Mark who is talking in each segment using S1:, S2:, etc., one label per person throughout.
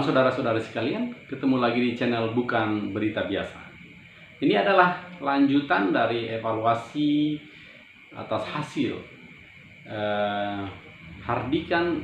S1: saudara-saudara sekalian, ketemu lagi di channel Bukan Berita Biasa. Ini adalah lanjutan dari evaluasi atas hasil hardikan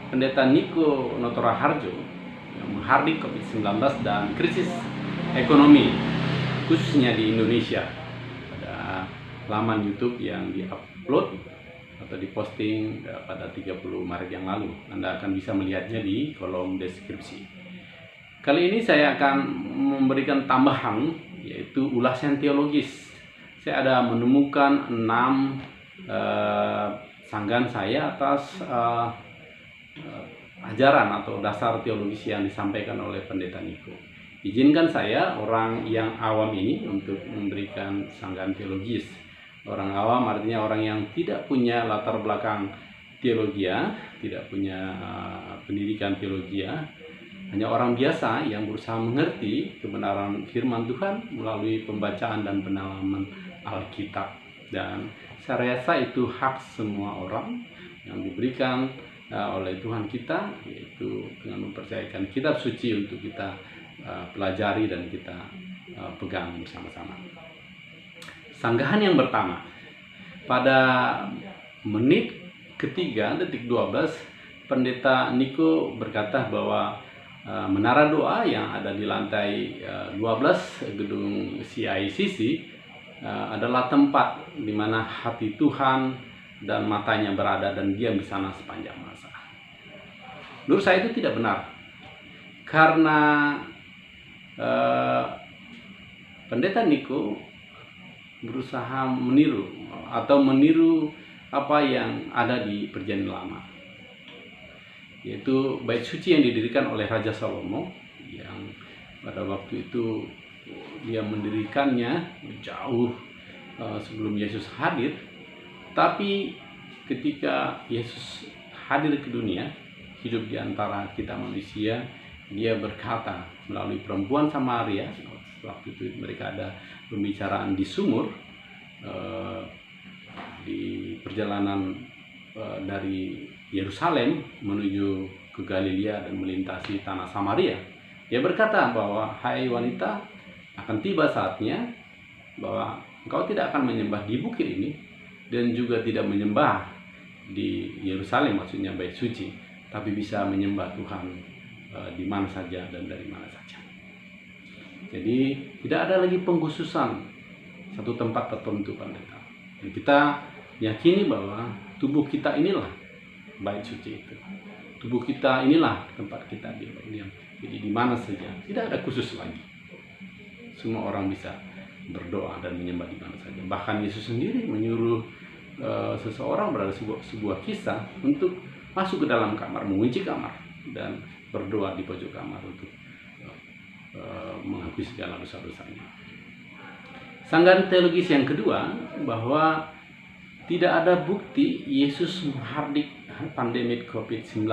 S1: Pendeta Niko Notora Harjo yang menghardik COVID-19 dan krisis ekonomi khususnya di Indonesia. Pada laman YouTube yang diupload atau diposting pada 30 Maret yang lalu. Anda akan bisa melihatnya di kolom deskripsi. Kali ini saya akan memberikan tambahan, yaitu ulasan teologis. Saya ada menemukan 6 sanggahan saya atas ajaran atau dasar teologis yang disampaikan oleh Pendeta Niko. Izinkan saya, orang yang awam ini, untuk memberikan sanggahan teologis. Orang awam artinya orang yang tidak punya latar belakang teologia, tidak punya pendidikan teologia, hanya orang biasa yang berusaha mengerti kebenaran firman Tuhan melalui pembacaan dan pendalaman Alkitab. Dan saya rasa itu hak semua orang yang diberikan oleh Tuhan kita, yaitu dengan mempercayakan kitab suci untuk kita pelajari dan kita pegang bersama-sama. Sanggahan yang pertama, pada menit ketiga detik 12, Pendeta Niko berkata bahwa menara doa yang ada di lantai 12 gedung CICC adalah tempat di mana hati Tuhan dan matanya berada dan diam di sana sepanjang masa. Menurut saya itu tidak benar, karena Pendeta Niko berusaha meniru apa yang ada di Perjanjian Lama, yaitu bait suci yang didirikan oleh Raja Salomo, yang pada waktu itu dia mendirikannya jauh sebelum Yesus hadir. Tapi ketika Yesus hadir ke dunia, hidup di antara kita manusia, dia berkata melalui perempuan Samaria. Waktu itu mereka ada pembicaraan di sumur, di perjalanan dari Yerusalem menuju ke Galilea dan melintasi tanah Samaria. Dia berkata bahwa, hai wanita, akan tiba saatnya bahwa engkau tidak akan menyembah di bukit ini dan juga tidak menyembah di Yerusalem, maksudnya bait suci, tapi bisa menyembah Tuhan di mana saja dan dari mana saja. Jadi tidak ada lagi pengkhususan satu tempat tertentu, pendeta. Dan kita yakini bahwa tubuh kita inilah bait suci itu. Tubuh kita inilah tempat kita diam. Jadi di mana saja, tidak ada khusus lagi. Semua orang bisa berdoa dan menyembah di mana saja. Bahkan Yesus sendiri menyuruh seseorang berada sebuah kisah untuk masuk ke dalam kamar, mengunci kamar dan berdoa di pojok kamar untuk mengakui segala dosa-dosanya. Sanggahan teologis yang kedua, bahwa tidak ada bukti Yesus menghardik pandemi COVID-19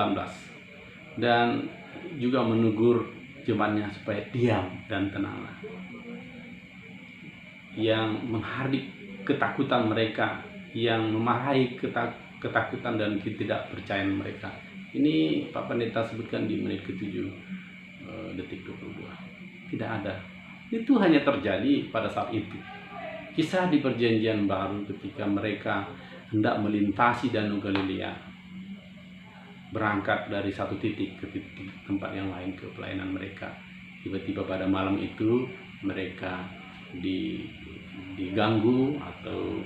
S1: dan juga menegur jemaatnya supaya diam dan tenanglah. Yang menghardik ketakutan mereka, yang memarahi ketakutan dan ketidakpercayaan mereka. Ini Pak Pendeta sebutkan di menit ke-7 detik 22. Tidak ada. Itu hanya terjadi pada saat itu. Kisah di Perjanjian Baru ketika mereka hendak melintasi Danau Galilea, berangkat dari satu titik ke titik tempat yang lain ke pelayanan mereka. Tiba-tiba pada malam itu mereka diganggu atau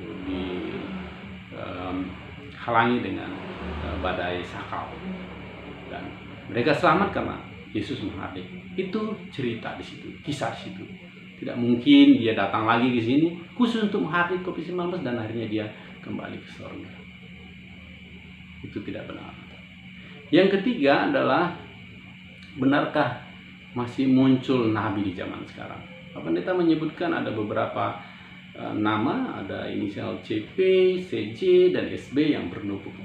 S1: dihalangi dengan badai sakau, dan mereka selamat karena Yesus menghardik. Itu cerita di situ, kisah di situ. Tidak mungkin dia datang lagi ke sini khusus untuk menghardik COVID-19 dan akhirnya dia kembali ke surga. Itu tidak benar. Yang ketiga adalah, benarkah masih muncul nabi di zaman sekarang? Pak Pendeta menyebutkan ada beberapa nama, ada inisial CP, CJ, dan SB yang bernubuat.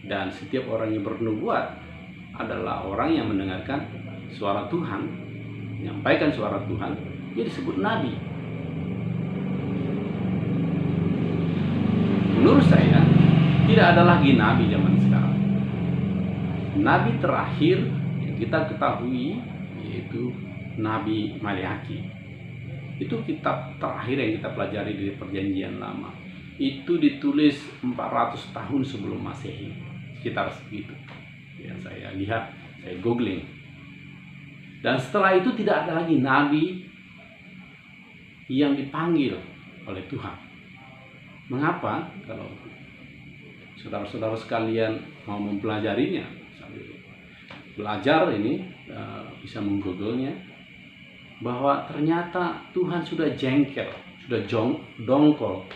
S1: Dan setiap orang yang bernubuat adalah orang yang mendengarkan suara Tuhan, menyampaikan suara Tuhan, dia disebut nabi. Menurut saya, tidak ada lagi nabi zaman sekarang. Nabi terakhir yang kita ketahui, yaitu Nabi Maleakhi. Itu kitab terakhir yang kita pelajari dari Perjanjian Lama. Itu ditulis 400 tahun sebelum Masehi, sekitar segitu. Yang saya lihat, saya googling. Dan setelah itu tidak ada lagi nabi yang dipanggil oleh Tuhan. Mengapa? Kalau saudara-saudara sekalian mau mempelajarinya, sambil belajar ini bisa menggooglenya, bahwa ternyata Tuhan sudah jengkel, sudah dongkol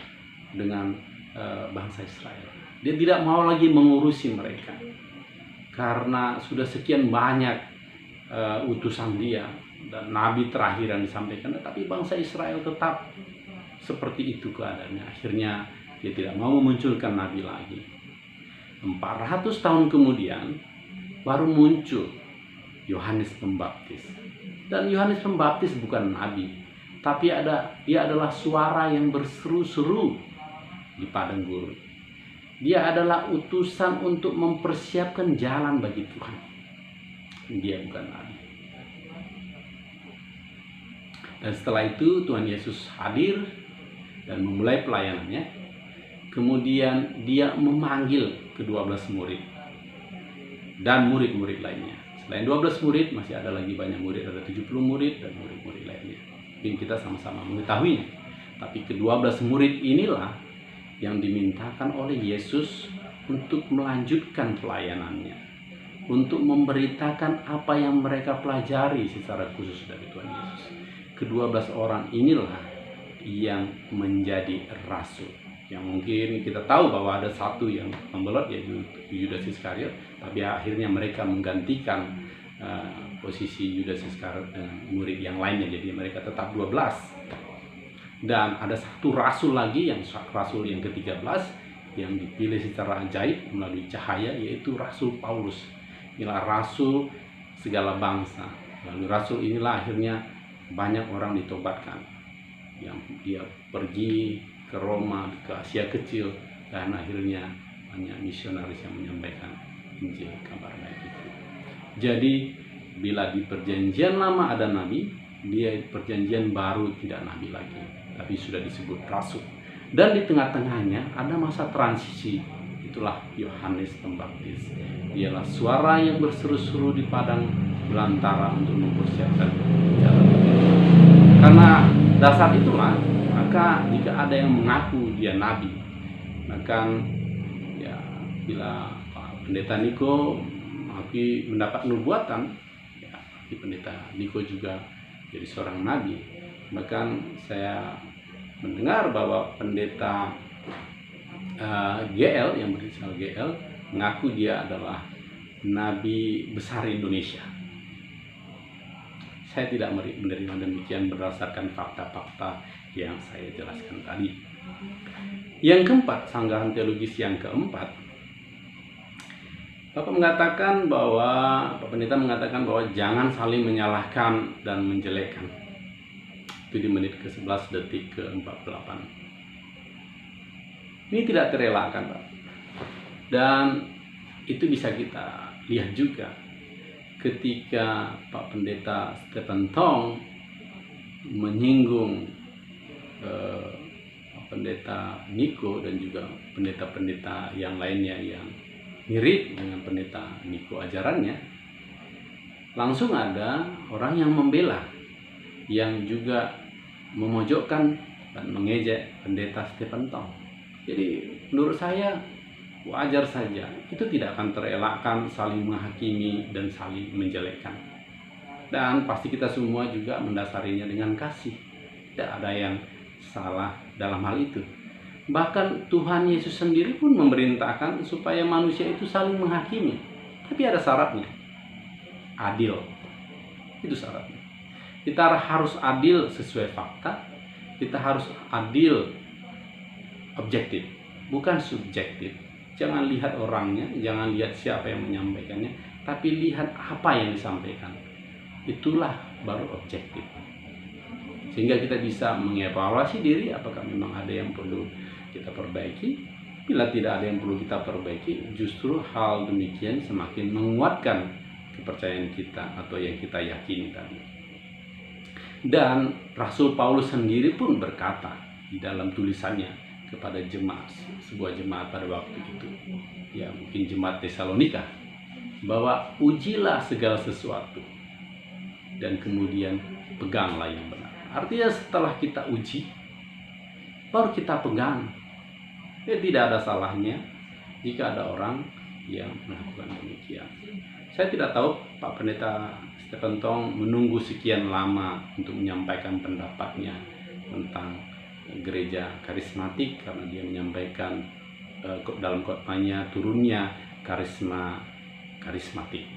S1: dengan bangsa Israel. Dia tidak mau lagi mengurusi mereka karena sudah sekian banyak utusan dia dan nabi terakhir yang disampaikan, tapi bangsa Israel tetap seperti itu keadaannya. Akhirnya dia tidak mau memunculkan nabi lagi. 400 tahun kemudian baru muncul Yohanes Pembaptis. Dan Yohanes Pembaptis bukan nabi, tapi dia adalah suara yang berseru-seru di padang gurun. Dia adalah utusan untuk mempersiapkan jalan bagi Tuhan. Dia bukan nabi. Dan setelah itu Tuhan Yesus hadir dan memulai pelayanannya. Kemudian dia memanggil ke-12 murid dan murid-murid lainnya. Selain 12 murid, masih ada lagi banyak murid, ada 70 murid dan murid-murid lainnya. Mungkin kita sama-sama mengetahuinya. Tapi ke-12 murid inilah yang dimintakan oleh Yesus untuk melanjutkan pelayanannya, untuk memberitakan apa yang mereka pelajari secara khusus dari Tuhan Yesus. Ke-12 orang inilah yang menjadi rasul. Yang mungkin kita tahu bahwa ada satu yang membelot, yaitu Yudas Iskariot, tapi akhirnya mereka menggantikan posisi Yudas Iskariot dengan murid yang lainnya, jadi mereka tetap 12. Dan ada satu rasul lagi, yang rasul yang ke-13 yang dipilih secara ajaib melalui cahaya, yaitu Rasul Paulus. Inilah rasul segala bangsa. Lalu rasul inilah akhirnya banyak orang ditobatkan, yang dia pergi ke Roma, ke Asia Kecil, dan akhirnya banyak misionaris yang menyampaikan Injil, kabar baik itu. Jadi bila di Perjanjian Lama ada nabi, dia Perjanjian Baru tidak nabi lagi, tapi sudah disebut rasul. Dan di tengah-tengahnya ada masa transisi, itulah Yohanes Pembaptis. Dialah suara yang berseru-seru di padang belantara untuk mempersiapkan jalan. Karena dasar itulah, maka jika ada yang mengaku dia nabi, maka ya bila Pak Pendeta Niko mendapat nubuatan, ya Pendeta Niko juga jadi seorang nabi. Bahkan saya mendengar bahwa Pendeta GL yang berinisial GL mengaku dia adalah nabi besar Indonesia. Saya tidak menerima demikian berdasarkan fakta-fakta yang saya jelaskan tadi. Yang keempat, sanggahan teologis yang keempat, Pak Pendeta mengatakan bahwa jangan saling menyalahkan dan menjelekkan. Itu di menit ke-11 detik ke-48. Ini tidak terelakkan, Pak. Dan itu bisa kita lihat juga ketika Pak Pendeta Stephen Tong menyinggung Pendeta Niko dan juga pendeta-pendeta yang lainnya yang mirip dengan Pendeta Niko ajarannya, langsung ada orang yang membela, yang juga memojokkan dan mengejek Pendeta Stephen Tong. Jadi menurut saya wajar saja, itu tidak akan terelakkan saling menghakimi dan saling menjelekkan. Dan pasti kita semua juga mendasarinya dengan kasih. Tidak ada yang salah dalam hal itu. Bahkan Tuhan Yesus sendiri pun memerintahkan supaya manusia itu saling menghakimi. Tapi ada syaratnya. Adil. Itu syaratnya. Kita harus adil sesuai fakta. Kita harus adil objektif, bukan subjektif. Jangan lihat orangnya, jangan lihat siapa yang menyampaikannya, tapi lihat apa yang disampaikan. Itulah baru objektif. Sehingga kita bisa mengevaluasi diri, apakah memang ada yang perlu kita perbaiki. Bila tidak ada yang perlu kita perbaiki, justru hal demikian semakin menguatkan kepercayaan kita atau yang kita yakini tadi. Dan Rasul Paulus sendiri pun berkata di dalam tulisannya kepada jemaat, sebuah jemaat pada waktu itu, ya mungkin jemaat Tesalonika, bahwa ujilah segala sesuatu dan kemudian peganglah yang benar. Artinya setelah kita uji, baru kita pegang. Ya, tidak ada salahnya jika ada orang yang melakukan demikian. Saya tidak tahu Pak Pendeta Stephen Tong menunggu sekian lama untuk menyampaikan pendapatnya tentang gereja karismatik, karena dia menyampaikan dalam khotbahnya turunnya karismatik.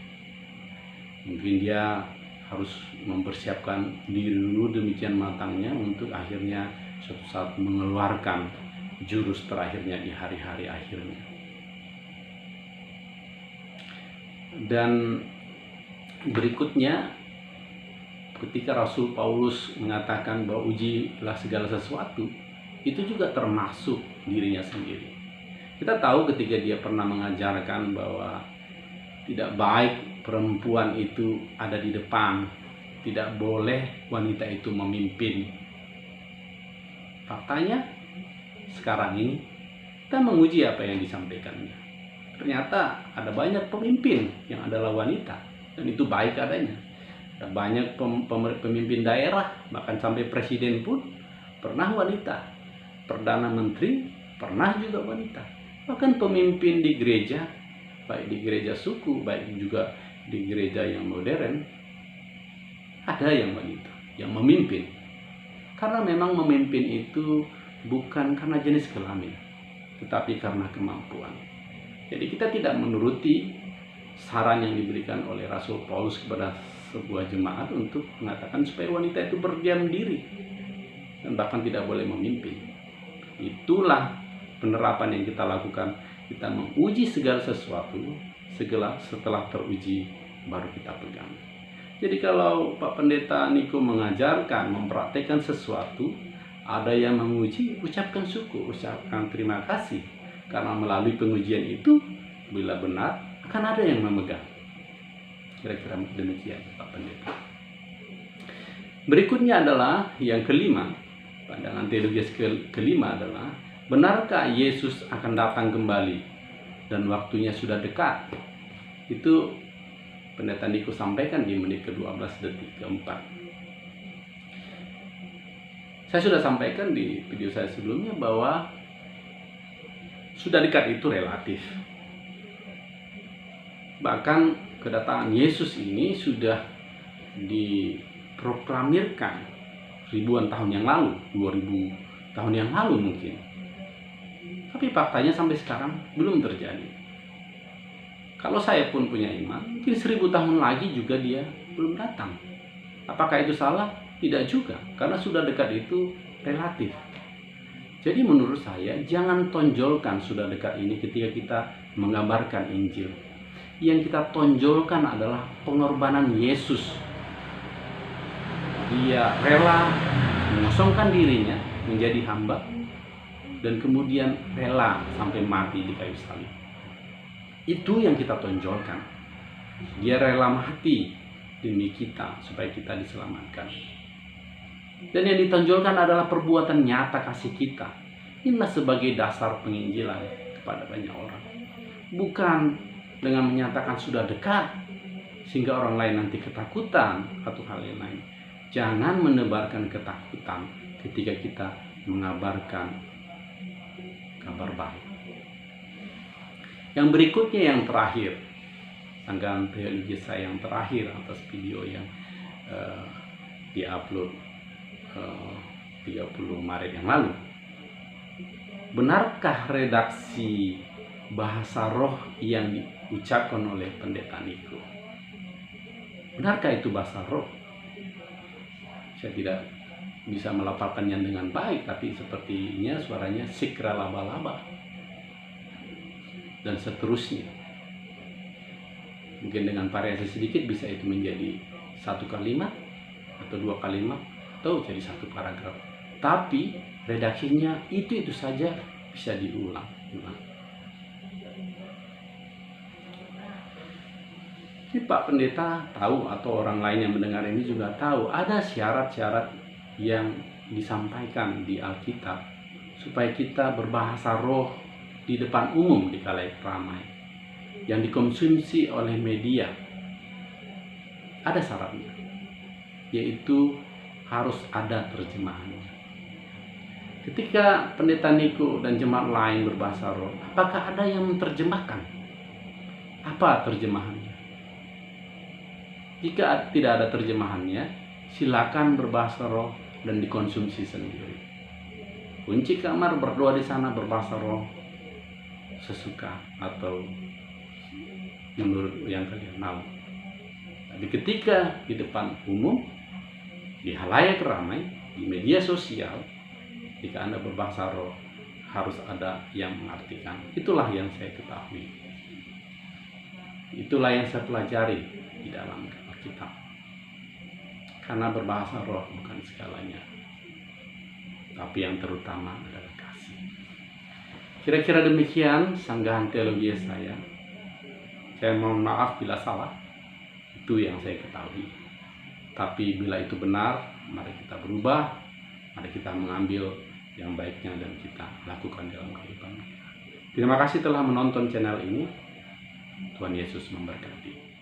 S1: Mungkin dia harus mempersiapkan diri dulu demikian matangnya untuk akhirnya suatu saat mengeluarkan jurus terakhirnya di hari-hari akhirnya. Dan berikutnya, ketika Rasul Paulus mengatakan bahwa ujilah segala sesuatu, itu juga termasuk dirinya sendiri. Kita tahu ketika dia pernah mengajarkan bahwa tidak baik perempuan itu ada di depan, tidak boleh wanita itu memimpin. Faktanya sekarang ini kita menguji apa yang disampaikannya. Ternyata ada banyak pemimpin yang adalah wanita, dan itu baik adanya. Ada banyak pemimpin daerah, bahkan sampai presiden pun pernah wanita. Perdana Menteri pernah juga wanita. Bahkan pemimpin di gereja, baik di gereja suku, baik juga di gereja yang modern, ada yang wanita yang memimpin. Karena memang memimpin itu bukan karena jenis kelamin, tetapi karena kemampuan. Jadi kita tidak menuruti saran yang diberikan oleh Rasul Paulus kepada sebuah jemaat untuk mengatakan supaya wanita itu berdiam diri dan bahkan tidak boleh memimpin. Itulah penerapan yang kita lakukan. Kita menguji segala sesuatu, setelah teruji baru kita pegang. Jadi kalau Pak Pendeta Niko mengajarkan, mempraktekkan sesuatu, ada yang menguji, ucapkan syukur, ucapkan terima kasih. Karena melalui pengujian itu, bila benar, akan ada yang memegang. Kira-kira demikian Pak Pendeta. Berikutnya adalah yang kelima, pandangan teologis kelima adalah, benarkah Yesus akan datang kembali dan waktunya sudah dekat? Itu Pendeta Niko sampaikan di menit ke-12 detik ke-4. Saya sudah sampaikan di video saya sebelumnya bahwa sudah dekat itu relatif. Bahkan kedatangan Yesus ini sudah diproklamirkan ribuan tahun yang lalu, 2000 tahun yang lalu mungkin. Tapi faktanya sampai sekarang belum terjadi. Kalau saya pun punya iman, mungkin 1000 tahun lagi juga dia belum datang. Apakah itu salah? Tidak juga, karena sudah dekat itu relatif. Jadi menurut saya, jangan tonjolkan sudah dekat ini ketika kita mengabarkan Injil. Yang kita tonjolkan adalah pengorbanan Yesus. Dia rela mengosongkan dirinya menjadi hamba, dan kemudian rela sampai mati di kayu salib. Itu yang kita tonjolkan. Dia rela mati demi kita supaya kita diselamatkan. Dan yang ditonjolkan adalah perbuatan nyata kasih kita. Inilah sebagai dasar penginjilan kepada banyak orang. Bukan dengan menyatakan sudah dekat sehingga orang lain nanti ketakutan atau hal yang lain. Jangan menebarkan ketakutan ketika kita mengabarkan kabar baik. Yang berikutnya, yang terakhir, tanggapan teologi saya yang terakhir atas video yang diupload 30 Maret yang lalu. Benarkah redaksi bahasa roh yang diucapkan oleh Pendeta Niko? Benarkah itu bahasa roh? Saya tidak bisa melafalkannya dengan baik, tapi sepertinya suaranya sikra laba-laba dan seterusnya. Mungkin dengan variasi sedikit bisa itu menjadi satu kalimat atau dua kalimat atau jadi satu paragraf. Tapi redaksinya itu saja bisa diulang. Tapi Pak Pendeta tahu, atau orang lain yang mendengar ini juga tahu, ada syarat-syarat yang disampaikan di Alkitab supaya kita berbahasa roh di depan umum di khalayak ramai yang dikonsumsi oleh media. Ada syaratnya, yaitu harus ada terjemahannya. Ketika Pendeta Niko dan jemaat lain berbahasa roh, apakah ada yang menerjemahkan? Apa terjemahannya? Jika tidak ada terjemahannya, silakan berbahasa roh dan dikonsumsi sendiri. Kunci kamar, berdoa di sana berbahasa roh sesuka atau menurut yang kalian mau. Tapi ketika di depan umum, di halayak ramai, di media sosial, jika Anda berbahasa roh, harus ada yang mengartikan. Itulah yang saya ketahui. Itulah yang saya pelajari di dalam Alkitab. Karena berbahasa roh bukan segalanya, tapi yang terutama adalah kasih. Kira-kira demikian sanggahan teologi saya. Saya mohon maaf bila salah. Itu yang saya ketahui. Tapi bila itu benar, mari kita berubah, mari kita mengambil yang baiknya dan kita lakukan dalam kehidupan kita. Terima kasih telah menonton channel ini. Tuhan Yesus memberkati.